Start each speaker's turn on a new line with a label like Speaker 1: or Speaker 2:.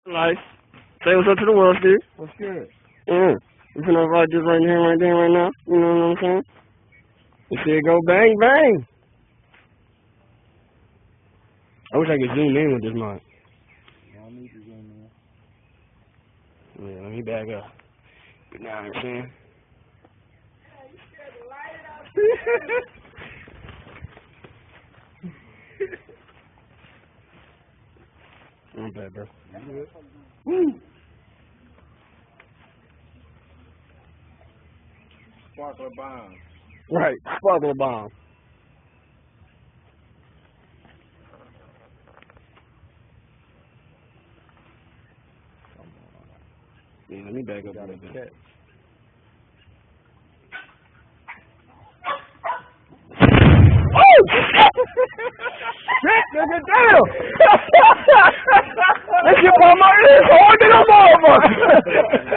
Speaker 1: Nice. Say what's up to the world, Steve.
Speaker 2: What's good?
Speaker 1: Yeah. We finna ride this right here, right there, right now. You know what I'm saying? You see it go bang, bang. I wish I could zoom in with this mic.
Speaker 2: I don't need to zoom in.
Speaker 1: Yeah, let me back up. You know what I'm saying? I'm bad, bro.
Speaker 2: Woo! Sparkler bomb.
Speaker 1: Right, sparkler bomb. Yeah, let me back up a little bit. Oh! Shit, nigga, damn! That shit on my ears harder than a motherfucker!